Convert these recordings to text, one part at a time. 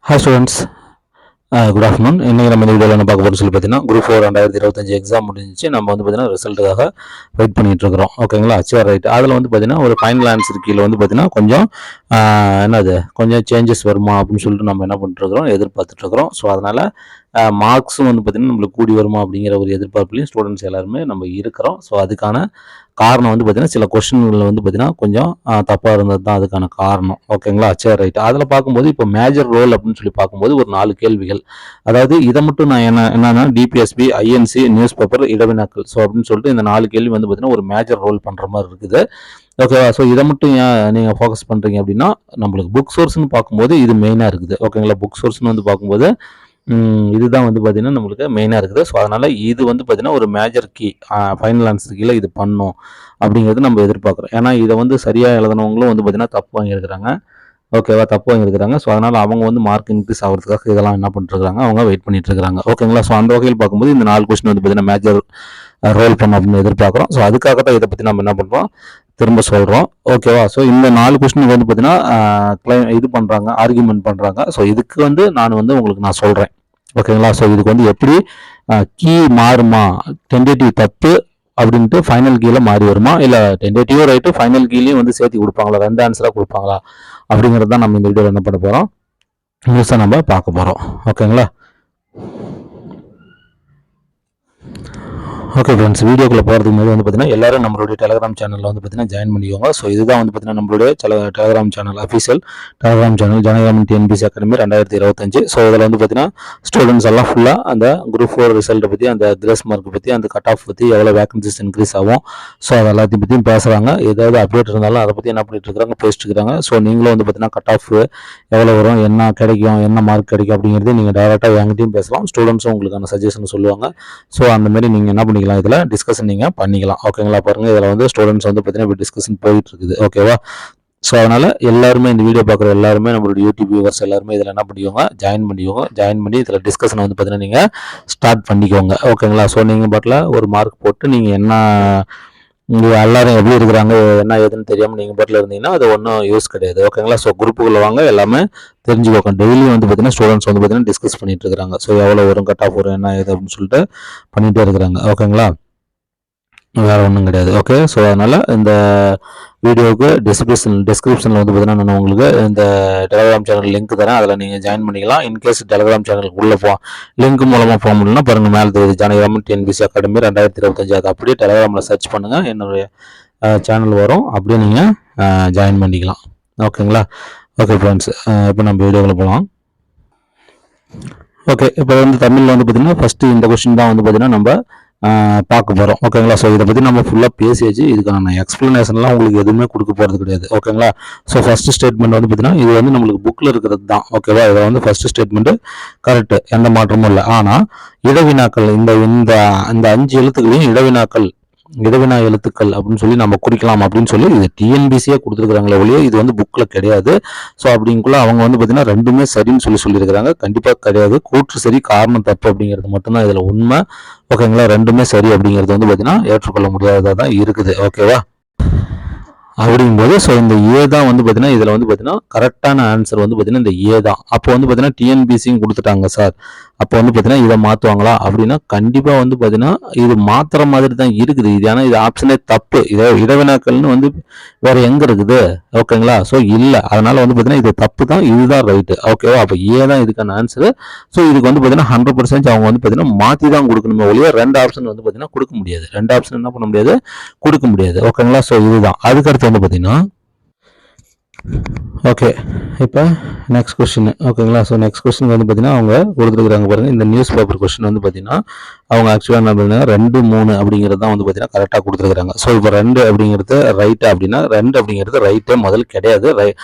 Hi students, good afternoon. இன்றைக்கி நம்ம இந்த வீடியோவில் என்ன பார்க்க போகிறோம்னு சொல்லி பார்த்தீங்கன்னா குரூப் 4 2025 எக்ஸாம் முடிஞ்சிச்சு. நம்ம வந்து பார்த்தீங்கன்னா ரிசல்ட்டுக்காக வெயிட் பண்ணிகிட்டு இருக்கிறோம். ஓகேங்களா, சரி ரைட். அதில் வந்து பார்த்தீங்கன்னா ஒரு ஃபைனல் ஆன்சர் கீழே வந்து பார்த்தீங்கன்னா கொஞ்சம் கொஞ்சம் சேஞ்சஸ் வருமா அப்படின்னு சொல்லிட்டு நம்ம என்ன பண்ணிட்டுருக்கிறோம், எதிர்பார்த்துட்ருக்குறோம். ஸோ அதனால் மார்க்ஸும் வந்து பார்த்திங்கன்னா நம்மளுக்கு கூடி வருமா அப்படிங்கிற ஒரு எதிர்பார்ப்புலையும் ஸ்டூடெண்ட்ஸ் எல்லாருமே நம்ம இருக்கிறோம். ஸோ அதுக்கான காரணம் வந்து பார்த்திங்கன்னா சில கொஸ்டின்களில் வந்து பார்த்திங்கன்னா கொஞ்சம் தப்பாக இருந்தது தான் அதுக்கான காரணம். ஓகேங்களா, சரி ரைட். அதில் பார்க்கும்போது இப்போ மேஜர் ரோல் அப்படின்னு சொல்லி பார்க்கும்போது ஒரு 4 கேள்விகள். அதாவது இதை மட்டும் நான் என்னன்னா டிபிஎஸ்பி, ஐஎன்சி, நியூஸ் பேப்பர், இடவினாக்கள் ஸோ அப்படின்னு சொல்லிட்டு இந்த 4 கேள்வி வந்து பார்த்திங்கன்னா ஒரு மேஜர் ரோல் பண்ணுற மாதிரி இருக்குது. ஓகேவா, ஸோ இதை மட்டும் ஏன் நீங்கள் ஃபோக்கஸ் பண்ணுறீங்க அப்படின்னா நம்மளுக்கு புக் சோர்ஸ்னு பார்க்கும்போது இது மெயினாக இருக்குது. ஓகேங்களா, புக் சோர்ஸ்னு வந்து பார்க்கும்போது இதுதான் வந்து பார்த்தீங்கன்னா நம்மளுக்கு மெயினாக இருக்குது. ஸோ அதனால் இது வந்து பார்த்தீங்கன்னா ஒரு மேஜர் கீ ஃபைனல் ஆன்சர் கீழே இது பண்ணணும் அப்படிங்கிறது நம்ம எதிர்பார்க்குறோம். ஏன்னா இதை வந்து சரியாக எழுதினவங்களும் வந்து பார்த்தீங்கன்னா தப்பு வாங்கியிருக்கிறாங்க. ஓகேவா, தப்பு வாங்கியிருக்கிறாங்க. ஸோ அதனால் அவங்க வந்து மார்க் இன்க்ரீஸ் ஆகிறதுக்காக இதெல்லாம் என்ன பண்ணிட்டுருக்காங்க, அவங்க வெயிட் பண்ணிட்டு இருக்காங்க. ஓகேங்களா, ஸோ அந்த வகையில் பார்க்கும்போது இந்த 4 கொஸ்டின் வந்து பார்த்தீங்கன்னா மேஜர் ரோல் பண்ணும் அப்படின்னு எதிர்பார்க்குறோம். ஸோ அதுக்காக தான் இதை பற்றி நம்ம என்ன பண்ணுறோம், திரும்ப சொல்கிறோம். ஓகேவா, ஸோ இந்த 4 கொஸ்டினுக்கு வந்து பார்த்தீங்கன்னா இது பண்ணுறாங்க, ஆர்கியூமெண்ட் பண்ணுறாங்க. ஸோ இதுக்கு வந்து நான் உங்களுக்கு நான் சொல்கிறேன். ஓகேங்களா, ஸோ இதுக்கு வந்து எப்படி கீ மாறுமா, டென்டேட்டிவ் தப்பு அப்படின்ட்டு ஃபைனல் கீழே மாறி வருமா, இல்லை டென்டேட்டிவும் ரைட்டு ஃபைனல் கீழேயும் வந்து சேர்த்து கொடுப்பாங்களா, 2 ஆன்சராக கொடுப்பாங்களா அப்படிங்கிறது தான் நம்ம இந்த வீடியோவில் என்ன பண்ண போகிறோம், நியூஸை நம்ம பார்க்க போகிறோம். ஓகேங்களா, ஓகே ஃப்ரெண்ட்ஸ், வீடியோக்குள்ளே போகிறதுக்கு முன்னாடி வந்து பார்த்தீங்கன்னா எல்லாரும் நம்மளுடைய டெலிகிராம் சேனலில் வந்து பார்த்தீங்கன்னா ஜாயின் பண்ணிக்கோங்க. ஸோ இதுதான் வந்து பார்த்தீங்கன்னா நம்மளுடைய Telegram channel, official Telegram channel ஜனகாமன் டிஎன்பிசி அகாடமி 2025. ஸோ இதில் வந்து பார்த்தீங்கன்னா ஸ்டூடெண்ட்ஸ் எல்லாம் ஃபுல்லாக அந்த குரூப் 4 ரிசல்ட்டை பற்றி, அந்த கிரேஸ் மார்க் பற்றி, அந்த கட் ஆஃப் பற்றி, எவ்வளோ வேகன்சிஸ் இன்க்ரீஸ் ஆகும், ஸோ அது எல்லாத்தையும் பற்றியும் பேசுகிறாங்க. ஏதாவது அப்டேட் இருந்தாலும் அதை பற்றி என்ன பண்ணிட்டு இருக்கிறாங்க, பேசிட்டு இருக்கிறாங்க. ஸோ நீங்களும் வந்து பார்த்தீங்கன்னா கட் ஆஃப் எவ்வளோ வரும், என்ன கிடைக்கும், என்ன மார்க் கிடைக்கும் அப்படிங்கிறது நீங்கள் டைரெக்டாக என்கிட்டையும் பேசலாம். ஸ்டூடெண்ட்ஸும் உங்களுக்கான சஜஷன் சொல்லுவாங்க. ஸோ அந்த மாதிரி நீங்கள் என்ன பண்ணிக்கலாம், இதில் டிஸ்கஷன் நீங்கள் பண்ணிக்கலாம். ஓகேங்களா, பாருங்கள் இதில் வந்து ஸ்டூடெண்ட்ஸ் வந்து பார்த்தீங்கன்னா இப்போ டிஸ்கஷன் போயிட்டு இருக்குது. ஓகேவா, ஸோ அதனால் எல்லாருமே இந்த வீடியோ பார்க்குற எல்லாருமே நம்மளோட யூடியூப் வியூவர்ஸ் எல்லாருமே இதில் என்ன பண்ணிக்கோங்க, ஜாயின் பண்ணி இதில் டிஸ்கஷனை வந்து பார்த்தீங்கன்னா நீங்கள் ஸ்டார்ட் பண்ணிக்கோங்க. ஓகேங்களா, ஸோ நீங்கள் பாட்டில் ஒரு மார்க் போட்டு நீங்கள் என்ன எல்லாரும் எப்படி இருக்கிறாங்க, என்ன ஏதுன்னு தெரியாமல் நீங்கள் பாட்டில் இருந்தீங்கன்னா அது ஒன்றும் யூஸ் கிடையாது. ஓகேங்களா, ஸோ குரூப்புக்குள்ளே வாங்க, எல்லாமே தெரிஞ்சுக்கோங்க. டெய்லியும் வந்து பார்த்தீங்கன்னா ஸ்டூடெண்ட்ஸ் வந்து பார்த்தீங்கன்னா டிஸ்கஸ் பண்ணிட்டு இருக்கிறாங்க. ஸோ எவ்வளோ வரும், கட் ஆஃப் வரும், என்ன ஏது அப்படின்னு சொல்லிட்டு பண்ணிகிட்டே இருக்கிறாங்க. ஓகேங்களா, வேறு ஒன்றும் கிடையாது. ஓகே, ஸோ அதனால் இந்த வீடியோவுக்கு டிஸ்கிரிப்ஷனில் வந்து பார்த்தீங்கன்னா நான் உங்களுக்கு இந்த டெலிகிராம் சேனல் லிங்க் தரேன், அதில் நீங்கள் ஜாயின் பண்ணிக்கலாம். இன்கேஸ் டெலிகிராம் சேனலுக்கு உள்ளே லிங்க் மூலமாக போக முடியலன்னா பாருங்கள், மேலே தெரியுது ஜனகாமன் டிஎன்பிசி அகாடமி 2025. அது அப்படியே டெலிகிராமில் சர்ச் பண்ணுங்கள், என்னுடைய சேனல் வரும், அப்படியே நீங்கள் ஜாயின் பண்ணிக்கலாம். ஓகேங்களா, ஓகே ஃப்ரெண்ட்ஸ், இப்போ நம்ம வீடியோவில் போகலாம். ஓகே, இப்போ வந்து தமிழில் வந்து பார்த்தீங்கன்னா ஃபஸ்ட்டு இந்த கொஸ்டின் தான் வந்து பார்த்தீங்கன்னா நம்ம பார்க்க போகிறோம். ஓகேங்களா, ஸோ இதை பற்றி நம்ம ஃபுல்லாக பேசியாச்சு. இதுக்கான எக்ஸ்ப்ளனேஷன்லாம் உங்களுக்கு எதுவுமே கொடுக்க போகிறது கிடையாது. ஓகேங்களா, ஸோ ஃபஸ்ட்டு ஸ்டேட்மெண்ட் வந்து பார்த்தீங்கன்னா இது வந்து நம்மளுக்கு புக்கில் இருக்கிறது தான். ஓகேவா, இதை வந்து ஃபஸ்ட்டு ஸ்டேட்மெண்ட்டு கரெக்டு, எந்த மாற்றமும் இல்லை. ஆனால் இடவினாக்கள் இந்த இந்த இந்த 5 எழுத்துக்களையும் இடவினா எழுத்துக்கள் அப்படின்னு சொல்லி நம்ம குறிக்கலாம் அப்படின்னு சொல்லி இது டிஎன்பிசியாக கொடுத்துருக்குறாங்களே ஒழிய இது வந்து புக்கில் கிடையாது. ஸோ அப்படிங்குள்ள அவங்க வந்து பார்த்தீங்கன்னா ரெண்டுமே சரின்னு சொல்லியிருக்கிறாங்க. கண்டிப்பாக கிடையாது, கூற்று சரி காரணம் தப்பு அப்படிங்கிறது மட்டும்தான் இதில் உண்மை. ஓகேங்களா, ரெண்டுமே சரி அப்படிங்கிறது வந்து பார்த்தீங்கன்னா ஏற்றுக்கொள்ள முடியாததாக தான் இருக்குது. ஓகேவா, அப்படிங்கும்போது ஸோ இந்த ஏ தான் வந்து பார்த்தீங்கன்னா இதில் வந்து பார்த்தீங்கன்னா கரெக்டான ஆன்சர் வந்து பார்த்தீங்கன்னா இந்த ஏ தான். அப்போ வந்து பார்த்தீங்கன்னா டிஎன்பிசியும் கொடுத்துட்டாங்க சார், அப்போ வந்து பார்த்தீங்கன்னா இதை மாற்றுவாங்களா அப்படின்னா கண்டிப்பாக வந்து பார்த்தீங்கன்னா இது மாற்றுற மாதிரி தான் இருக்குது. இது ஏன்னா இது ஆப்ஷனே தப்பு. இதை இடவினாக்கள்னு வந்து வேறு எங்கே இருக்குது. ஓகேங்களா, ஸோ இல்லை, அதனால் வந்து பார்த்தீங்கன்னா இது தப்பு தான், இதுதான் ரைட்டு. ஓகேவா, அப்போ ஏ தான் இதுக்கான ஆன்சரு. ஸோ இதுக்கு வந்து பார்த்தீங்கன்னா 100% அவங்க வந்து பார்த்தீங்கன்னா மாற்றி தான் கொடுக்கணுமே ஒழிய 2 ஆப்ஷன் வந்து பார்த்தீங்கன்னா கொடுக்க முடியாது. 2 ஆப்ஷன் என்ன பண்ண முடியாது, கொடுக்க முடியாது. ஓகேங்களா, ஸோ இதுதான். அதுக்கடுத்து வந்து பார்த்தீங்கன்னா ஓகே, இப்போ நெக்ஸ்ட் கொஸ்டின். ஓகேங்களா, ஸோ நெக்ஸ்ட் கொஸ்டின் வந்து பார்த்தீங்கன்னா அவங்க கொடுத்துருக்குறாங்க பாருங்கள். இந்த நியூஸ் பேப்பர் கொஸ்டின் வந்து பார்த்தீங்கன்னா அவங்க ஆக்சுவலாக என்ன பண்ணுறாங்க, 2, 3 அப்படிங்கிறது தான் வந்து பார்த்தீங்கன்னா கரெக்டாக கொடுத்துருக்குறாங்க. ஸோ இப்போ 2 அப்படிங்கிறது ரைட்டு அப்படின்னா 2 அப்படிங்கிறது ரைட்டே முதல் கிடையாது,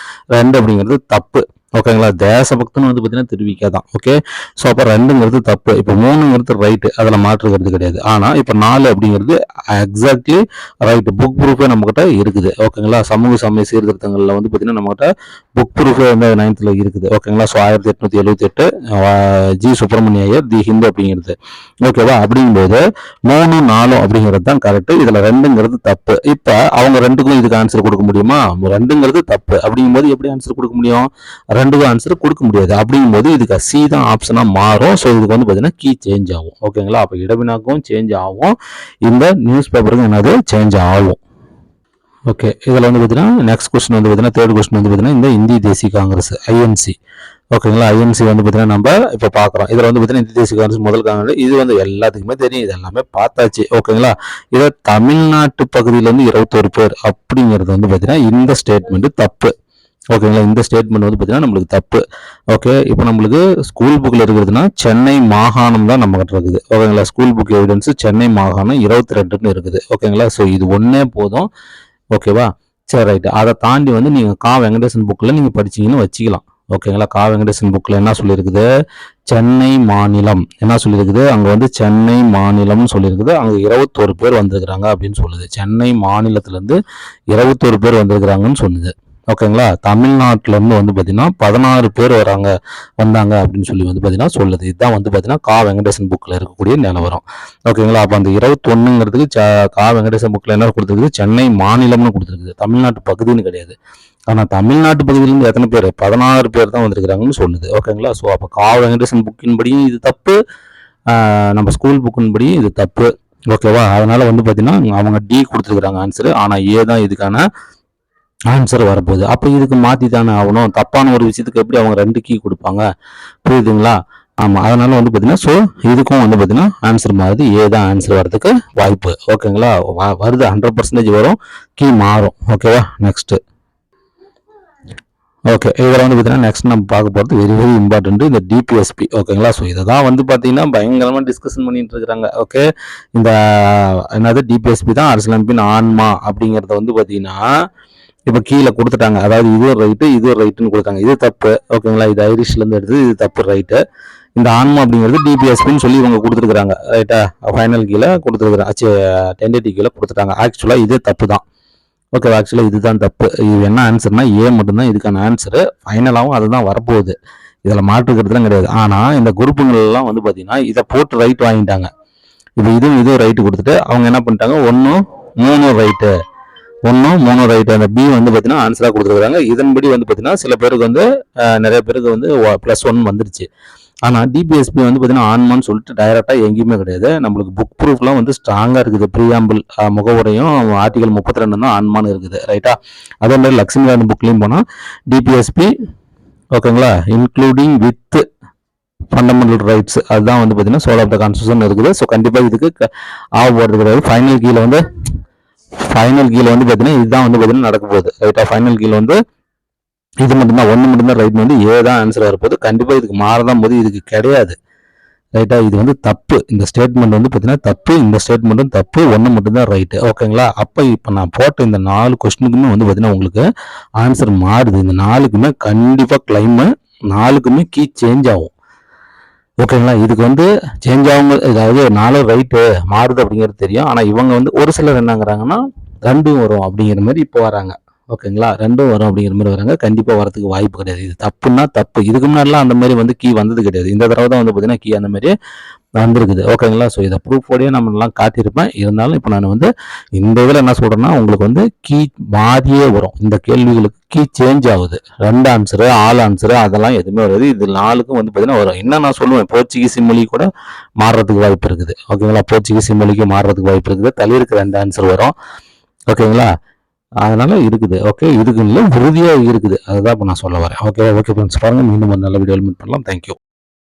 2 அப்படிங்கிறது தப்பு. ஓகேங்களா, தேசபக்தன்னு வந்து பார்த்தீங்கன்னா தெரிவிக்காதான். ஓகே, ஸோ அப்போ 2ங்கிறது தப்பு. இப்போ 3ங்கிறது ரைட்டு, அதில் மாற்றுக்கிறது கிடையாது. ஆனால் இப்போ 4 அப்படிங்கிறது எக்ஸாக்ட்லி ரைட்டு, புக் ப்ரூஃபே நம்மகிட்ட இருக்குது. ஓகேங்களா, சமூக சமய சீர்திருத்தங்களில் வந்து பார்த்தீங்கன்னா நம்மகிட்ட புக் ப்ரூஃபே வந்து 9th இருக்குது. ஓகேங்களா, ஸோ 1878 ஜி சுப்பிரமணிய ஐயர் தி ஹிந்து அப்படிங்கிறது. ஓகேவா, அப்படிங்கும்போது 3, 4 அப்படிங்கிறது தான் கரெக்டு, இதில் 2ங்கிறது தப்பு. இப்போ அவங்க 2க்கும் இதுக்கு ஆன்சர் கொடுக்க முடியுமா, 2ங்கிறது தப்பு அப்படிங்கும்போது எப்படி ஆன்சர் கொடுக்க முடியும், ரெண்டுக்கும் ஆன்சர் கொடுக்க முடியாது. அப்படிங்கும்போது இதுக்கு சி தான் ஆப்ஷனாக மாறும். ஸோ இதுக்கு வந்து பார்த்தீங்கன்னா கீ சேஞ்ச் ஆகும். ஓகேங்களா? அப்போ இடவினாக்கும் சேஞ்ச் ஆகும், இந்த நியூஸ் பேப்பருக்கும் என்னது சேஞ்ச் ஆகும். ஓகே, இதில் வந்து பார்த்தீங்கன்னா நெக்ஸ்ட் கொஸ்டின் வந்து பார்த்தீங்கன்னா தேர்ட் கொஸ்டின் வந்து பார்த்தீங்கன்னா இந்த இந்திய தேசிய காங்கிரஸ் ஐஎன்சி. ஓகேங்களா? ஐஎன்சி வந்து பார்த்தீங்கன்னா நம்ம இப்போ பார்க்குறோம். இதில் வந்து பார்த்தீங்கன்னா இந்திய தேசிய காங்கிரஸ் முதல் காங்கிரஸ், இது வந்து எல்லாத்துக்குமே தெரியும், இது எல்லாமே பார்த்தாச்சு. ஓகேங்களா? இதை தமிழ்நாட்டு பகுதியிலேருந்து 21 பேர் அப்படிங்கிறது வந்து பார்த்தீங்கன்னா இந்த ஸ்டேட்மெண்ட் தப்பு. ஓகேங்களா? இந்த ஸ்டேட்மெண்ட் வந்து பார்த்தீங்கன்னா நம்மளுக்கு தப்பு. ஓகே, இப்போ நம்மளுக்கு ஸ்கூல் புக்கில் இருக்கிறதுனா சென்னை மாகாணம் தான் நம்ம கிட்ட இருக்குது. ஓகேங்களா? ஸ்கூல் புக் எவிடன்ஸ் சென்னை மாகாணம் 22ன்னு இருக்குது. ஓகேங்களா? ஸோ இது ஒன்றே போதும். ஓகேவா? சரி, ரைட்டு. அதை தாண்டி வந்து நீங்கள் கா வெங்கடேசன் புக்கில் நீங்கள் படிச்சீங்கன்னு வச்சுக்கலாம். ஓகேங்களா? கா வெங்கடேசன் புக்கில் என்ன சொல்லியிருக்குது, சென்னை மாநிலம் என்ன சொல்லியிருக்குது, அங்கே வந்து சென்னை மாநிலம்னு சொல்லியிருக்குது. அங்கே 21 பேர் வந்திருக்கிறாங்க அப்படின்னு சொல்லுது. சென்னை மாநிலத்திலேருந்து 21 பேர் வந்திருக்கிறாங்கன்னு சொல்லுது. ஓகேங்களா? தமிழ்நாட்டிலேருந்து வந்து பார்த்தீங்கன்னா 16 பேர் வந்தாங்க அப்படின்னு சொல்லி வந்து பார்த்தீங்கன்னா சொல்லுது. இதுதான் வந்து பார்த்தீங்கன்னா கா வெங்கடேசன் புக்கில் இருக்கக்கூடிய நிலவரம். ஓகேங்களா? அப்போ அந்த 21ங்கிறதுக்கு கா வெங்கடேசன் புக்கில் என்ன கொடுத்துருக்குது, சென்னை மாநிலம்னு கொடுத்துருக்குது, தமிழ்நாட்டு பகுதின்னு கிடையாது. ஆனால் தமிழ்நாட்டு பகுதியிலேருந்து எத்தனை பேர், 16 பேர் தான் வந்திருக்கிறாங்கன்னு சொல்லுது. ஓகேங்களா? ஸோ அப்போ கா வெங்கடேசன் புக்கின்படியும் இது தப்பு, நம்ம ஸ்கூல் புக்கின்படியும் இது தப்பு. ஓகேவா? அதனால வந்து பார்த்தீங்கன்னா அவங்க டி கொடுத்துருக்குறாங்க ஆன்சரு. ஆனால் ஏ தான் இதுக்கான ஆன்சர் வரப்போகுது. அப்போ இதுக்கு மாற்றி தானே ஆகணும். தப்பான ஒரு விஷயத்துக்கு எப்படி அவங்க 2 கீ கொடுப்பாங்க, புரியுதுங்களா? ஆமாம், அதனால வந்து பார்த்தீங்கன்னா ஸோ இதுக்கும் வந்து பார்த்தீங்கன்னா ஆன்சர் மாறுது, ஏ தான் ஆன்சர் வர்றதுக்கு வாய்ப்பு. ஓகேங்களா? வருது, 100% வரும், கீ மாறும். ஓகேவா? நெக்ஸ்ட்டு. ஓகே, இதில் வந்து பார்த்தீங்கன்னா நெக்ஸ்ட் நம்ம பார்க்க போகிறது வெரி வெரி இம்பார்ட்டன்ட், இந்த டிபிஎஸ்பி. ஓகேங்களா? ஸோ இதை தான் வந்து பார்த்தீங்கன்னா பயங்கரமாக டிஸ்கஷன் பண்ணிட்டு இருக்கிறாங்க. ஓகே, இந்த என்னது டிபிஎஸ்பி தான் அரசியலமைப்பின் ஆன்மா அப்படிங்கிறத வந்து பார்த்தீங்கன்னா இப்போ கீழே கொடுத்துட்டாங்க. அதாவது இது ஒரு ரைட்டு, இது ஒரு ரைட்டுன்னு கொடுத்தாங்க. இது தப்பு. ஓகேங்களா? இது ஐரிஷ்லேருந்து எடுத்து, இது தப்பு, ரைட்டு. இந்த ஆன்மா அப்படிங்கிறது டிபிஎஸ்பின்னு சொல்லி இவங்க கொடுத்துருக்குறாங்க. ரைட்டா? ஃபைனல் கீழே கொடுத்துருக்குறாங்க, டென்டேட்டிவ் கீழே கொடுத்துட்டாங்க. ஆக்சுவலாக இது தப்பு தான். ஓகே, ஆக்சுவலாக இதுதான் தப்பு. இது என்ன ஆன்சர்னா ஏ மட்டும்தான் இதுக்கான ஆன்சரு. ஃபைனலாகவும் அதுதான் வரப்போகுது, இதில் மாற்றுக்கிறதுலாம் கிடையாது. ஆனால் இந்த குரூப்புங்கள்லாம் வந்து பார்த்தீங்கன்னா இதை போட்டு ரைட் வாங்கிட்டாங்க. இப்போ இதுவும் ரைட்டு கொடுத்துட்டு அவங்க என்ன பண்ணிட்டாங்க, 1 3 ரைட்டு, 1 3 ரைட்டு. அந்த பி வந்து பார்த்தீங்கன்னா ஆன்சராக கொடுத்துருக்காங்க. இதன்படி வந்து பார்த்தீங்கன்னா சில பேருக்கு வந்து நிறைய பேருக்கு வந்து +1 வந்துருச்சு. ஆனால் டிபிஎஸ்பி வந்து பார்த்தீங்கன்னா ஆன்மான்னு சொல்லிட்டு டைரெக்டாக எங்கேயுமே கிடையாது. நம்மளுக்கு புக் ப்ரூஃப்லாம் வந்து ஸ்ட்ராங்காக இருக்குது. ப்ரீஆம்பிள் முகவுரையும் ஆர்டிகல் 32 தான் ஆன்மான்னு இருக்குது. ரைட்டா? அதே மாதிரி லக்ஷ்மிகாந்த் புக்லேயும் போனால் டிபிஎஸ்பி, ஓகேங்களா, இன்க்ளூடிங் வித் ஃபண்டமெண்டல் ரைட்ஸ், அதுதான் வந்து பார்த்தீங்கன்னா சோல் ஆஃப் த கான்ஸ்டியூஷன் இருக்குது. ஸோ கண்டிப்பாக இதுக்கு போடுறது கிடையாது. ஃபைனல் கீழே வந்து பார்த்தீங்கன்னா இதுதான் வந்து பார்த்தீங்கன்னா நடக்க போகுது. ரைட்டா? ஃபைனல் கீழே வந்து இது மட்டும்தான், 1 மட்டும்தான் ரைட், வந்து ஏ தான் ஆன்சர் வரப்போகுது. கண்டிப்பாக இதுக்கு மாறதான் போது, இதுக்கு கிடையாது. ரைட்டா? இது வந்து தப்பு. இந்த ஸ்டேட்மெண்ட் வந்து பார்த்தீங்கன்னா தப்பு, இந்த ஸ்டேட்மெண்ட்டும் தப்பு, 1 மட்டும்தான் ரைட்டு. ஓகேங்களா? அப்போ இப்போ நான் போட்ட இந்த 4 கொஸ்டினுக்குமே வந்து பார்த்தீங்கன்னா உங்களுக்கு ஆன்சர் மாறுது. இந்த 4க்குமே கண்டிப்பாக கிளைமு, 4க்குமே கீ சேஞ்ச் ஆகும். ஓகேங்களா? இதுக்கு வந்து சேஞ்ச் ஆகும், அதாவது 4 ரைட்டு மாறுது அப்படிங்கிறது தெரியும். ஆனால் இவங்க வந்து ஒரு சிலர் என்னங்கிறாங்கன்னா 2 வரும் அப்படிங்கிற மாதிரி இப்போ வராங்க. ஓகேங்களா? 2 வரும் அப்படிங்கிற மாதிரி வராங்க. கண்டிப்பாக வரதுக்கு வாய்ப்பு கிடையாது. இது தப்புன்னா தப்பு. இதுக்கு முன்னாடிலாம் அந்த மாதிரி வந்து கீ வந்தது கிடையாது. இந்த தடவை தான் வந்து பார்த்தீங்கன்னா கீ அந்த மாதிரி வந்திருக்குது. ஓகேங்களா? ஸோ இதை ப்ரூஃபோடையே நம்ம எல்லாம் காட்டியிருப்பேன். இருந்தாலும் இப்போ நான் வந்து இந்த இதில் என்ன சொல்கிறேன்னா உங்களுக்கு வந்து கீ மாறியே வரும். இந்த கேள்விகளுக்கு கீ சேஞ்ச் ஆகுது. 2 ஆன்சரு, 4 ஆன்சரு அதெல்லாம் எதுவுமே வராது. இது 4க்கும் வந்து பார்த்தீங்கன்னா வரும். என்ன நான் சொல்லுவேன், போர்ச்சுகீஸ் மொழி கூட மாறுறதுக்கு வாய்ப்பு இருக்குது. ஓகேங்களா? போர்ச்சுகீஸ் மொழிக்கு மாறுறதுக்கு வாய்ப்பு இருக்குது. தள்ளிருக்கு 2 ஆன்சர் வரும். ஓகேங்களா? அதனால இருக்குது. ஓகே, இதுக்கு இல்லை, உறுதியாக இருக்குது. அதுதான் இப்போ நான் சொல்ல வரேன். ஓகே ஃப்ரெண்ட்ஸ், பாருங்கள், மீண்டும் ஒரு நல்ல வீடியோவில் மீட் பண்ணலாம். தேங்க்யூ.